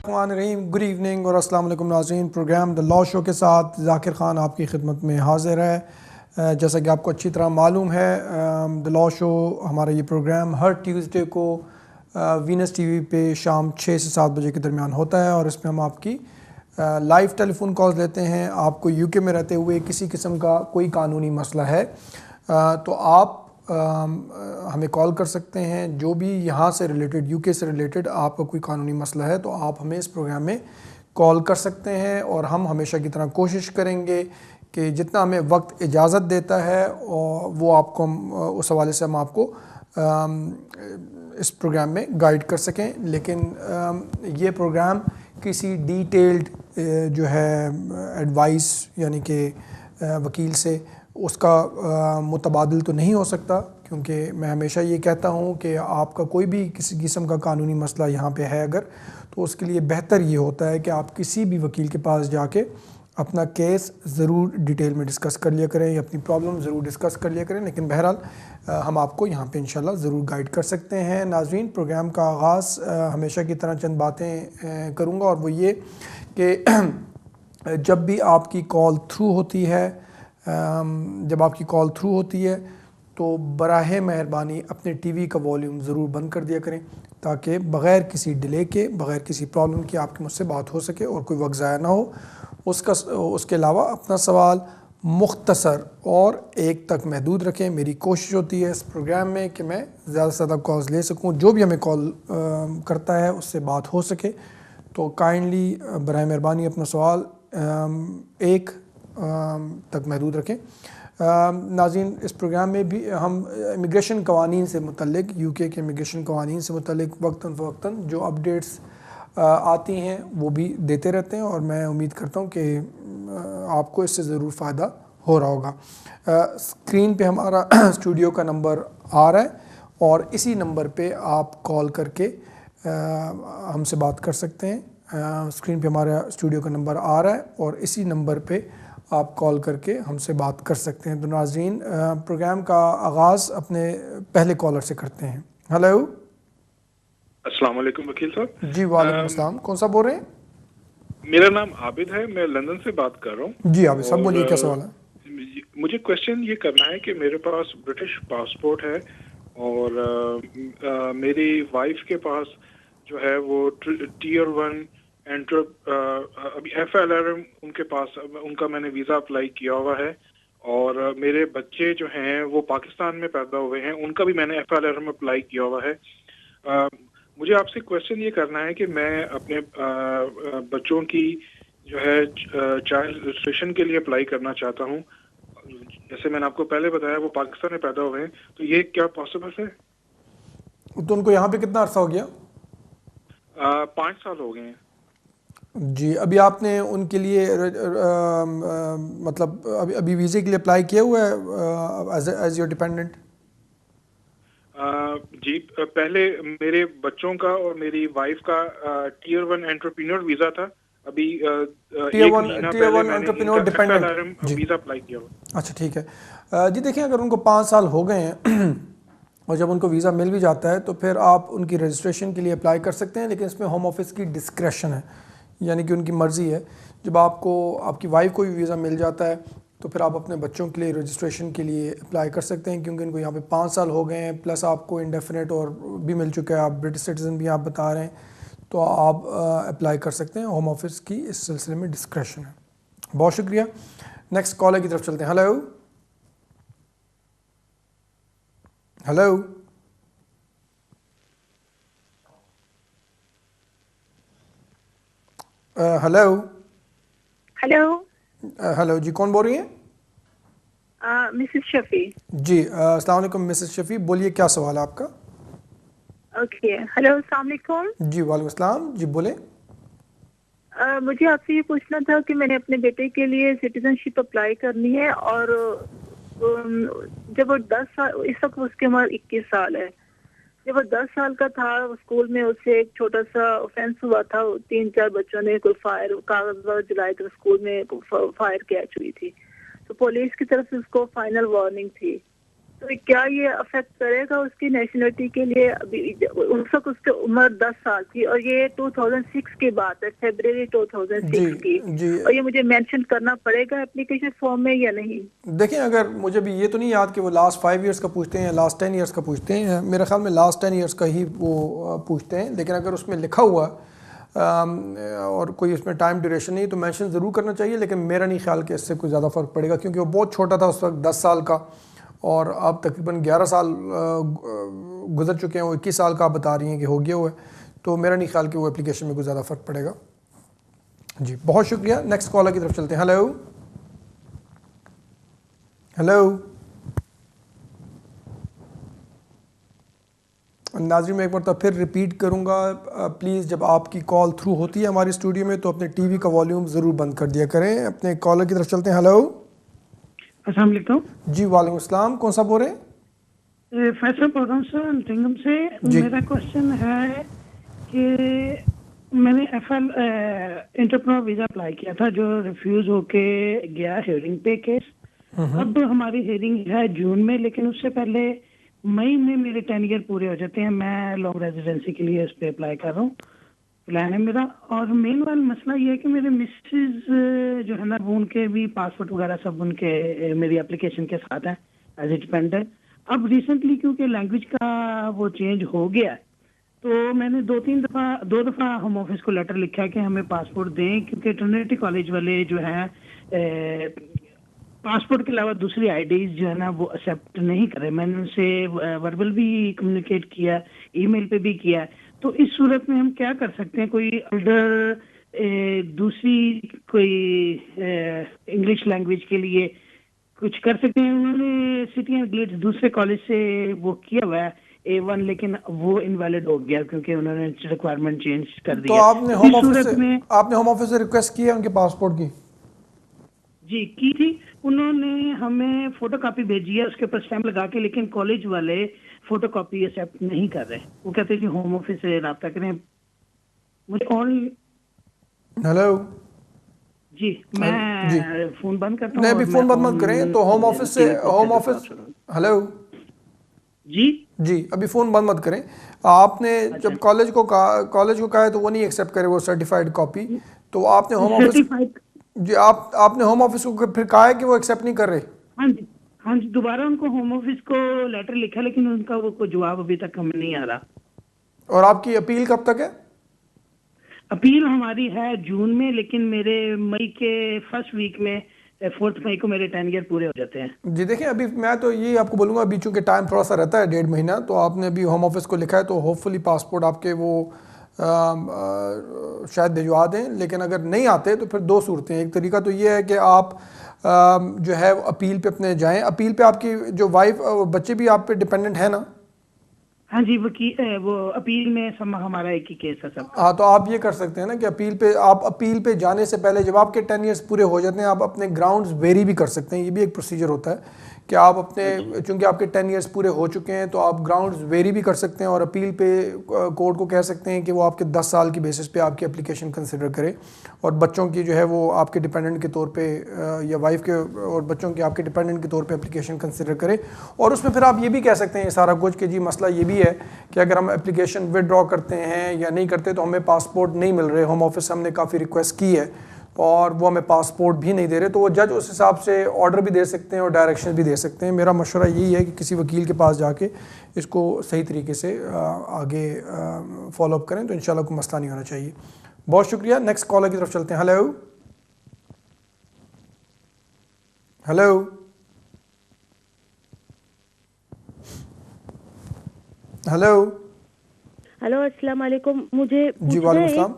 रहीम, good evening और अस्सलाम वालेकुम नाज़रीन। प्रोग्राम द लॉ शो के साथ ज़ाकिर ख़ान आपकी खिदमत में हाज़िर है। जैसा कि आपको अच्छी तरह मालूम है, द लॉ शो हमारा ये प्रोग्राम हर ट्यूसडे को वीनस टीवी पे शाम 6 से 7 बजे के दरमियान होता है और इसमें हम आपकी लाइव टेलीफोन कॉल्स लेते हैं। आपको यूके में रहते हुए किसी किस्म का कोई कानूनी मसला है तो आप हमें कॉल कर सकते हैं। जो भी यहाँ से रिलेटेड, यूके से रिलेटेड आपका कोई कानूनी मसला है तो आप हमें इस प्रोग्राम में कॉल कर सकते हैं और हम हमेशा की तरह कोशिश करेंगे कि जितना हमें वक्त इजाज़त देता है और वो आपको उस हवाले से हम आपको इस प्रोग्राम में गाइड कर सकें। लेकिन ये प्रोग्राम किसी डिटेल्ड जो है एडवाइस यानी कि वकील से उसका मुतबादिल तो नहीं हो सकता, क्योंकि मैं हमेशा ये कहता हूँ कि आपका कोई भी किसी किस्म का कानूनी मसला यहाँ पे है अगर, तो उसके लिए बेहतर ये होता है कि आप किसी भी वकील के पास जाके अपना केस ज़रूर डिटेल में डिस्कस कर लिया करें या अपनी प्रॉब्लम ज़रूर डिस्कस कर लिया करें। लेकिन बहरहाल हम आपको यहाँ पे इंशाल्लाह ज़रूर गाइड कर सकते हैं। नाज़रीन, प्रोग्राम का आगाज़ हमेशा की तरह चंद बातें करूँगा और वो ये कि जब भी आपकी कॉल थ्रू होती है तो बराहे मेहरबानी अपने टीवी का वॉल्यूम ज़रूर बंद कर दिया करें ताकि बग़ैर किसी डिले के, बग़ैर किसी प्रॉब्लम के आपकी मुझसे बात हो सके और कोई वक्त ज़ाया ना हो। उसके अलावा अपना सवाल मुख्तसर और एक तक महदूद रखें। मेरी कोशिश होती है इस प्रोग्राम में कि मैं ज़्यादा से ज़्यादा कॉल्स ले सकूं, जो भी हमें कॉल करता है उससे बात हो सके। तो काइंडली बराए मेहरबानी अपना सवाल एक तक महदूद रखें। नाज़रीन, इस प्रोग्राम में भी हम इमिग्रेशन कवानीन से मुतल्लिक, यूके के इमिग्रेशन कवानीन से मुतल्लिक वक्तन फ़वक्तन जो अपडेट्स आती हैं वो भी देते रहते हैं और मैं उम्मीद करता हूँ कि आपको इससे ज़रूर फ़ायदा हो रहा होगा। स्क्रीन पे हमारा स्टूडियो का नंबर आ रहा है और इसी नंबर पे आप कॉल करके हमसे बात कर सकते हैं। स्क्रीन पे हमारा स्टूडियो का नंबर आ रहा है और इसी नंबर पे आप कॉल करके हमसे बात कर सकते हैं। तो नाज़रीन, प्रोग्राम का आगाज़ अपने पहले कॉलर से करते हैं। हेलो, अस्सलाम वालेकुम वकील साहब। जी वालेकुम अस्सलाम। कौन सा बोल रहे हैं? मेरा नाम आबिद है, मैं लंदन से बात कर रहा हूँ। जी आबिद साहब बोलिए, क्या सवाल है? मुझे क्वेश्चन ये करना है कि मेरे पास ब्रिटिश पासपोर्ट है और मेरी वाइफ के पास जो है वो टीयर 1 अभी FLRM उनके पास, उनका मैंने वीज़ा अप्लाई किया हुआ है और मेरे बच्चे जो हैं वो पाकिस्तान में पैदा हुए हैं, उनका भी मैंने FLRM अप्लाई किया हुआ है। मुझे आपसे क्वेश्चन ये करना है कि मैं अपने बच्चों की जो है चाइल्ड रजिस्ट्रेशन के लिए अप्लाई करना चाहता हूँ। जैसे मैंने आपको पहले बताया वो पाकिस्तान में पैदा हुए हैं, तो ये क्या पॉसिबल है? तो उनको यहाँ पे कितना अरसा हो गया? 5 साल हो गए हैं जी। अभी आपने उनके लिए मतलब अभी वीज़े के लिए अप्लाई किया हुआ है एज योर डिपेंडेंट? जी, पहले मेरे बच्चों का और मेरी वाइफ का टीयर 1 एंटरप्रेन्योर वीज़ा था। अभी tier 1 entrepreneur dependent visa apply किया हुआ। अच्छा, ठीक है। जी देखिए, अगर उनको 5 साल हो गए हैं और जब उनको वीज़ा मिल भी जाता है तो फिर आप उनकी रजिस्ट्रेशन के लिए अप्लाई कर सकते हैं, लेकिन इसमें होम ऑफिस की डिस्क्रेशन है, यानी कि उनकी मर्ज़ी है। जब आपको आपकी वाइफ को भी वीज़ा मिल जाता है तो फिर आप अपने बच्चों के लिए रजिस्ट्रेशन के लिए अप्लाई कर सकते हैं, क्योंकि इनको यहाँ पे 5 साल हो गए हैं, प्लस आपको इंडेफिनेट और भी मिल चुका है, आप ब्रिटिश सिटीज़न भी आप बता रहे हैं, तो आप अप्लाई कर सकते हैं। होम ऑफिस की इस सिलसिले में डिस्क्रेशन है। बहुत शुक्रिया। नेक्स्ट कॉलर की तरफ चलते हैं। Hello hello hello hello hello जी, कौन बोल रही हैं? मिसेस शफी। जी अस्सलाम वालेकुम मिसेस शफी, बोलिए क्या सवाल है आपका? ओके, हेलो, अस्सलाम वालेकुम। जी वालेकुम अस्सलाम, जी बोले। मुझे आपसे ये पूछना था कि मैंने अपने बेटे के लिए सिटीजनशिप अप्लाई करनी है और जब वो 10 साल, इस वक्त उसकी उम्र 21 साल है, जब वो 10 साल का था स्कूल में उससे एक छोटा सा ऑफेंस हुआ था। 3-4 बच्चों ने कोई कागज जलाए थे, स्कूल में फायर कैच हुई थी, तो पुलिस की तरफ से उसको फाइनल वार्निंग थी। تو کیا یہ افیکٹ کرے گا اس کی نیشنلٹی کے لیے؟ ابھی اس وقت اس کی عمر 10 سال تھی اور یہ 2006 کی بات ہے، فیبرری 2006 کی، اور یہ مجھے مینشن کرنا پڑے گا اپلیکیشن فارم میں یا نہیں؟ دیکھیں اگر مجھے بھی یہ تو نہیں یاد کہ وہ لاسٹ 5 ایئرس کا پوچھتے ہیں یا لاسٹ 10 ایئرس کا پوچھتے ہیں، میرے خیال میں لاسٹ 10 ایئرس کا ہی وہ پوچھتے ہیں، لیکن اگر اس میں لکھا ہوا اور کوئی اس میں ٹائم ڈیوریشن نہیں تو مینشن ضرور کرنا چاہیے، لیکن میرا نہیں خیال کہ اس سے کوئی زیادہ فرق پڑے گا، کیونکہ وہ بہت چھوٹا تھا اس وقت 10 سال کا، اور اب تقریباً 11 سال گزر چکے ہیں، وہ 21 سال کا آپ بتا رہی ہیں کہ ہو گیا ہوا ہے، تو میرا نہیں خیال کہ وہ اپلیکیشن میں کوئی زیادہ فرق پڑے گا۔ جی بہت شکریہ، نیکسٹ کالر کی طرف چلتے ہیں۔ ہیلو ہیلو ناظرین، میں ایک مرتبہ پھر ریپیٹ کروں گا، پلیز جب آپ کی کال تھرو ہوتی ہے ہماری اسٹوڈیو میں تو اپنے ٹی وی کا والیوم ضرور بند کر دیا کریں۔ اپنے کالر کی طرف چلتے ہیں۔ ہیلو، السلام علیکم۔ جی وعلیکم السلام، کون سا بول رہے ہیں؟ فیصل بول رہا ہوں سر انٹنگم سے۔ میرا کوشچن ہے کہ میں نے F L entrepreneur visa apply کیا تھا جو ریفیوز ہو کے گیا ہیئرنگ پہ کیس۔ اب ہماری ہیئرنگ ہے جون میں، لیکن اس سے پہلے مئی میں میرے 10 ایئر پورے ہو جاتے ہیں۔ میں لانگ ریزیڈنسی کے لیے اس پہ اپلائی کر رہا ہوں، پلان ہے میرا۔ اور مین والا مسئلہ یہ ہے کہ میرے مسز جو ہے نا وہ ان کے بھی پاسپورٹ وغیرہ سب ان کے میری اپلیکیشن کے ساتھ ہیں ایز اے ڈیپینڈنٹ۔ اب ریسنٹلی کیونکہ لینگویج کا وہ چینج ہو گیا ہے تو میں نے دو دفعہ ہوم آفس کو لیٹر لکھا کہ ہمیں پاسپورٹ دیں، کیونکہ ٹرنیٹی کالج والے جو ہیں پاسپورٹ کے علاوہ دوسری آئی ڈیز جو ہے نا وہ ایکسیپٹ نہیں کرے۔ میں نے ان سے وربل بھی کمیونیکیٹ کیا، ای میل پہ بھی کیا۔ تو اس صورت میں ہم کیا کر سکتے ہیں؟ کوئی الڈر دوسری کوئی انگلش لینگویج کے لیے کچھ کر سکتے ہیں؟ انہوں نے سٹی اینڈ گلیڈز دوسرے کالج سے وہ کیا ہوا ہے A1، لیکن وہ انویلڈ ہو گیا کیونکہ انہوں نے ریکوائرمنٹ چینج کر دیا۔ تو آپ نے ہوم آفس سے ریکویسٹ کی ہے ان کے پاسپورٹ کی؟ جی کی تھی، انہوں نے ہمیں فوٹو کاپی بھیجی ہے اس کے اوپر اسٹیمپ لگا کے، لیکن کالج والے فوٹو کاپی ایکسیپٹ نہیں کر رہے۔ وہ کہتے ہیں کہ ہوم آفس سے رابطہ کریں۔ مجھے ہیلو جی میں فون بند کرتا ہوں۔ نہیں ابھی فون بند مت کریں، تو ہوم آفس ہیلو جی ابھی فون بند مت کریں۔ آپ نے جب کالج کو کہا ہے تو وہ نہیں ایکسیپٹ کرے وہ سرٹیفائڈ کاپی، تو آپ نے ہوم آفس جی آپ نے ہوم آفس کو پھر کہا ہے کہ وہ ایکسیپٹ نہیں کر رہے؟ ہاں جی دوبارہ ان کو ہوم آفس کو لیٹر لکھا، لیکن ان کا وہ کوئی جواب ابھی تک ہمیں نہیں آ رہا۔ اور آپ کی اپیل کب تک ہے؟ اپیل ہماری ہے جون میں، لیکن میرے مئی کے فرسٹ ویک میں 4 مئی کو میرے 10 ایئر پورے ہو جاتے ہیں۔ جی دیکھیں ابھی میں تو یہ آپ کو بولوں گا، ابھی چونکہ ٹائم تھوڑا سا رہتا ہے 1.5 مہینہ، تو آپ نے ابھی ہوم آفس کو لکھا ہے تو ہوپ فلی پاسپورٹ آپ کے وہ شاید بھجوا دیں، لیکن اگر نہیں آتے تو پھر 2 صورتیں۔ ایک طریقہ تو یہ ہے کہ آپ جو ہے اپیل پہ اپنے جائیں۔ اپیل پہ آپ کی جو وائف اور بچے بھی آپ پہ ڈیپینڈنٹ ہیں نا؟ ہاں جی وہ اپیل میں ہمارا ایک ہی کیس ہے سب۔ ہاں تو آپ یہ کر سکتے ہیں نا کہ اپیل پہ جانے سے پہلے جب آپ کے 10 ایئرس پورے ہو جاتے ہیں آپ اپنے گراؤنڈز ویری بھی کر سکتے ہیں۔ یہ بھی ایک پروسیجر ہوتا ہے کہ آپ اپنے چونکہ آپ کے 10 ایئرس پورے ہو چکے ہیں تو آپ گراؤنڈز ویری بھی کر سکتے ہیں، اور اپیل پہ کورٹ کو کہہ سکتے ہیں کہ وہ آپ کے 10 سال کی بیسس پہ آپ کی اپلیکیشن کنسیڈر کرے، اور بچوں کی جو ہے وہ آپ کے ڈیپینڈنٹ کے طور پہ یا وائف کے اور بچوں کی آپ کے ڈیپینڈنٹ کے طور پہ اپلیکیشن کنسیڈر کرے۔ اور اس میں پھر آپ یہ بھی کہہ سکتے ہیں یہ سارا کچھ کہ جی مسئلہ یہ بھی ہے کہ اگر ہم اپلیکیشن ودرا کرتے ہیں یا نہیں کرتے تو ہمیں پاسپورٹ نہیں مل رہے، ہوم آفس سے ہم نے کافی ریکویسٹ کی ہے اور وہ ہمیں پاسپورٹ بھی نہیں دے رہے، تو وہ جج اس حساب سے آرڈر بھی دے سکتے ہیں اور ڈائریکشن بھی دے سکتے ہیں۔ میرا مشورہ یہی ہے کہ کسی وکیل کے پاس جا کے اس کو صحیح طریقے سے آگے فالو اپ کریں تو انشاءاللہ کوئی مسئلہ نہیں ہونا چاہیے۔ بہت شکریہ، نیکسٹ کالر کی طرف چلتے ہیں۔ ہیلو ہیلو ہیلو ہلو السلام علیکم۔ مجھے جی وعلیکم السلام۔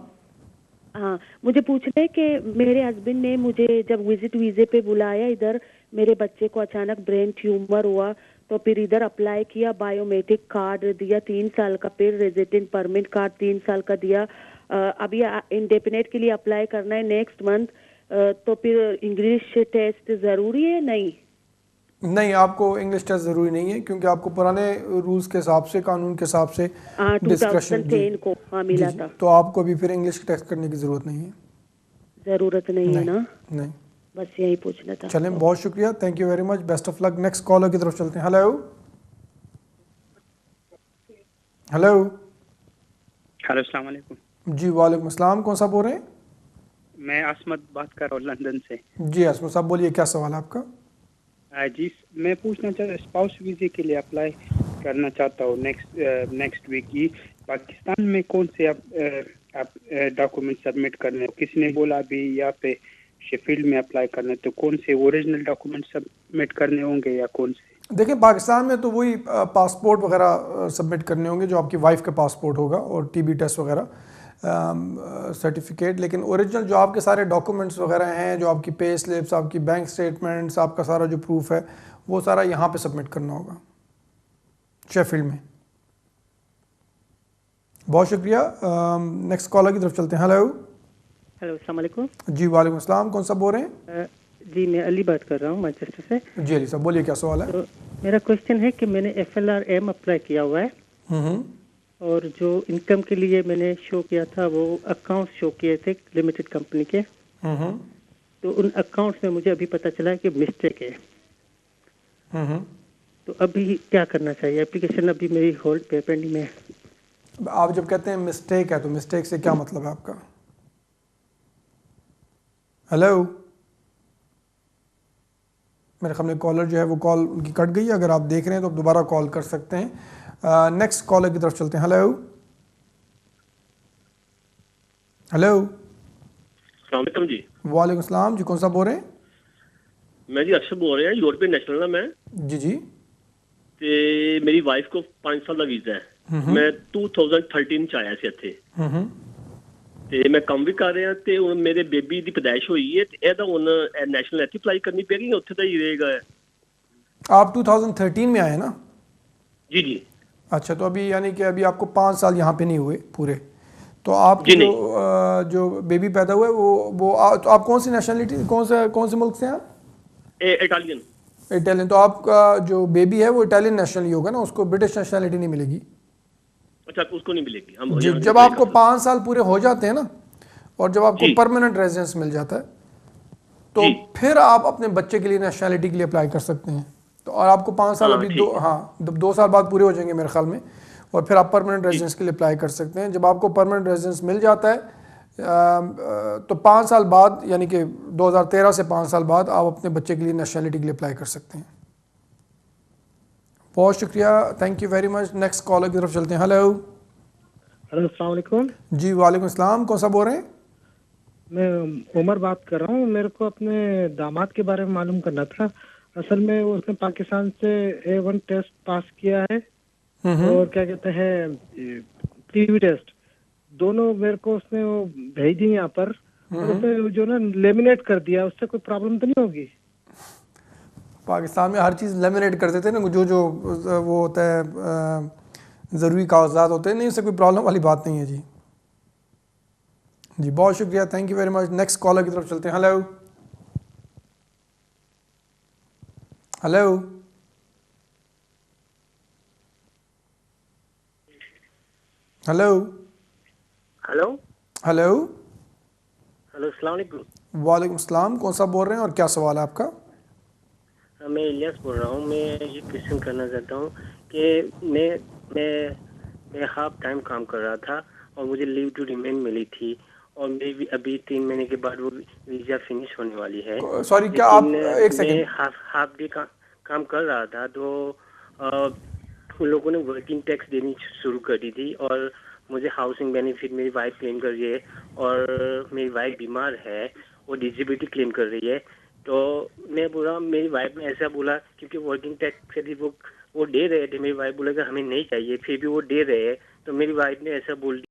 ہاں مجھے پوچھنا ہے کہ میرے ہسبینڈ نے مجھے جب وزٹ ویزے پہ بلایا ادھر، میرے بچے کو اچانک برین ٹیومر ہوا تو پھر ادھر اپلائی کیا، بایو میٹرک کارڈ دیا 3 سال کا، پھر ریزیڈنٹ پرمٹ کارڈ 3 سال کا دیا۔ ابھی انڈیپینڈنٹ کے لیے اپلائی کرنا ہے نیکسٹ منتھ، تو پھر انگلش ٹیسٹ ضروری ہے؟ نہیں آپ کو انگلش ٹیسٹ ضروری نہیں ہے، کیونکہ آپ کو پرانے رولز کے حساب سے قانون کے حساب سے 2010 کو ملا تھا، تو آپ کو ابھی پھر انگلش ٹیسٹ کرنے کی ضرورت نہیں ہے۔ ضرورت نہیں ہے نا؟ نہیں बस यही पूछना था. चलें, बहुत शुक्रिया, thank you very much, best of luck. Next collar की तरफ चलते हैं. Hello hello. हेलो, अस्सलाम वालेकुम. जी वालेकुम अस्सलाम. कौन सा बोल रहे हैं? मैं असमत बात कर रहा हूँ लंदन से. जी असमत साहब बोलिए, क्या सवाल है आपका? जी, मैं पूछना चाहता हूँ, स्पाउस वीज़े के लिए अप्लाई करना चाहता हूँ नेक्स्ट वीक की. पाकिस्तान में कौन से आप डॉक्यूमेंट सबमिट करने हैं? किसी ने बोला अभी यहाँ पे शेफील्ड में अप्लाई करना है, तो कौन से ओरिजिनल डॉक्यूमेंट सबमिट करने होंगे या कौन से? देखिए, पाकिस्तान में तो वही पासपोर्ट वगैरह सबमिट करने होंगे जो आपकी वाइफ का पासपोर्ट होगा, और टीबी टेस्ट वगैरह सर्टिफिकेट. लेकिन ओरिजिनल जो आपके सारे डॉक्यूमेंट्स वगैरह हैं, जो आपकी पे स्लिप्स, आपकी बैंक स्टेटमेंट्स, आपका सारा जो प्रूफ है, वो सारा यहाँ पे सबमिट करना होगा शेफील्ड में. बहुत शुक्रिया. नेक्स्ट कॉलर की तरफ चलते हैं. हेलो हेलो, अस्सलाम वालेकुम. जी वालेकुम अस्सलाम. कौन सा बोल रहे हैं? जी, मैं अली बात कर रहा हूँ मैनचेस्टर से. जी अली साहब बोलिए, क्या सवाल है? तो मेरा क्वेश्चन है कि मैंने FLRM अप्लाई किया हुआ है, और जो इनकम के लिए मैंने शो किया था वो अकाउंट शो किए थे लिमिटेड कंपनी के. तो उन अकाउंट्स में मुझे अभी पता चला है कि मिस्टेक है. तो अभी क्या करना चाहिए? एप्लीकेशन अभी मेरी होल्ड पे पेंडिंग में है. आप जब कहते हैं मिस्टेक है, तो मिस्टेक से क्या मतलब है आपका? हेलो, मेरे ख्याल में कॉलर जो है वो कॉल उनकी कट गई है. अगर आप देख रहे हैं तो आप दोबारा कॉल कर सकते हैं. नेक्स्ट कॉलर की तरफ चलते हैं. Hello hello. अस्सलाम वालेकुम जी. वालेकुम अस्सलाम जी. कौन सा बोल रहे हैं? मैं जी अरशद बोल रहा यूरोपियन नेशनल ना मैं. जी जी. ਤੇ ਮੇਰੀ ਵਾਈਫ ਕੋ 5 ਸਾਲ ਦਾ ਵੀਜ਼ਾ ਹੈ. ਮੈਂ 2013 ਚ ਆਇਆ ਸੀ ਇੱਥੇ. ਤੇ ਮੈਂ ਕੰਮ ਵੀ ਕਰ ਰਿਹਾ, ਤੇ ਹੁਣ ਮੇਰੇ ਬੇਬੀ ਦੀ ਪੈਦਾਇਸ਼ ਹੋਈ ਹੈ, ਤੇ ਇਹਦਾ ਹੁਣ ਨੈਸ਼ਨਲ ਇੱਥੇ ਅਪਲਾਈ ਕਰਨੀ ਪਏਗੀ ਜਾਂ ਉੱਥੇ ਦਾ ਹੀ ਰਹੇਗਾ? आप 2013 में आए ना? जी जी. अच्छा, तो अभी यानी कि अभी आपको 5 साल यहाँ पे नहीं हुए पूरे. तो आप जो बेबी पैदा हुआ है तो आप कौन सी नेशनलिटी, कौन से मुल्क से हैं आप? इटालियन. इटालियन. तो आपका जो बेबी है वो इटालियन नेशनल ही होगा ना, उसको ब्रिटिश नेशनलिटी नहीं मिलेगी. अच्छा, उसको नहीं मिलेगी. हम जी, जब आपको 5 साल पूरे हो जाते हैं ना, और जब आपको परमानेंट रेजिडेंस मिल जाता है, तो फिर आप अपने बच्चे के लिए नेशनलिटी के लिए अप्लाई कर सकते हैं. तो और आपको 5 साल अभी 2 साल बाद पूरे हो जाएंगे मेरे ख्याल में, और फिर आप परमानेंट रेजिडेंस के लिए अप्लाई कर सकते हैं. जब आपको परमानेंट रेजिडेंस मिल जाता है तो 5 साल बाद, यानी कि 2013 से 5 साल बाद आप अपने बच्चे के लिए नेशनलिटी के लिए अप्लाई कर सकते हैं. बहुत शुक्रिया, thank you very much. Next collar की तरफ चलते हैं. हेलो हेलो, अस्सलाम वालेकुम. जी वालेकुम अस्सलाम. कौन सा बोल रहे हैं? मैं उमर बात कर रहा हूँ. मेरे को अपने दामाद के बारे में मालूम करना था. असल में उसने पाकिस्तान से A1 टेस्ट पास किया है, और क्या कहते हैं टीवी टेस्ट, दोनों मेरे को उसने वो भेज दी यहाँ पर, और उसने जो ना लेमिनेट कर दिया. उससे कोई प्रॉब्लम तो नहीं होगी? पाकिस्तान में हर चीज़ लेमिनेट कर देते हैं ना, जो वो होता है ज़रूरी कागजात होते हैं. नहीं, इससे कोई प्रॉब्लम वाली बात नहीं है जी. जी बहुत शुक्रिया, thank you very much. Next collar की तरफ चलते हैं. Hello hello hello hello hello. Hello, अस्सलाम वालेकुम. वालेकुम अस्सलाम. कौन सा बोल रहे हैं और क्या सवाल है आपका? मैं इलियास बोल रहा हूँ. मैं ये क्वेश्चन करना चाहता हूँ कि मैं हाफ टाइम काम कर रहा था, और मुझे लीव टू रिमेन मिली थी, और मैं भी अभी 3 महीने के बाद वो वीज़ा फिनिश होने वाली है. सॉरी, क्या आप एक सेकंड. मैं हाफ डे काम कर रहा था, तो उन लोगों ने वर्किंग टैक्स देनी शुरू कर दी थी, और मुझे हाउसिंग बेनिफिट मेरी वाइफ क्लेम कर रही है, और मेरी वाइफ बीमार है, वो डिसेबिलिटी क्लेम कर रही है. तो मैं बोला, मेरी वाइफ ने ऐसा बोला, क्योंकि वर्किंग टैक्स यदि वो दे रहे थे, मेरी वाइफ बोला कि हमें नहीं चाहिए, फिर भी वो दे रहे हैं, तो मेरी वाइफ ने ऐसा बोल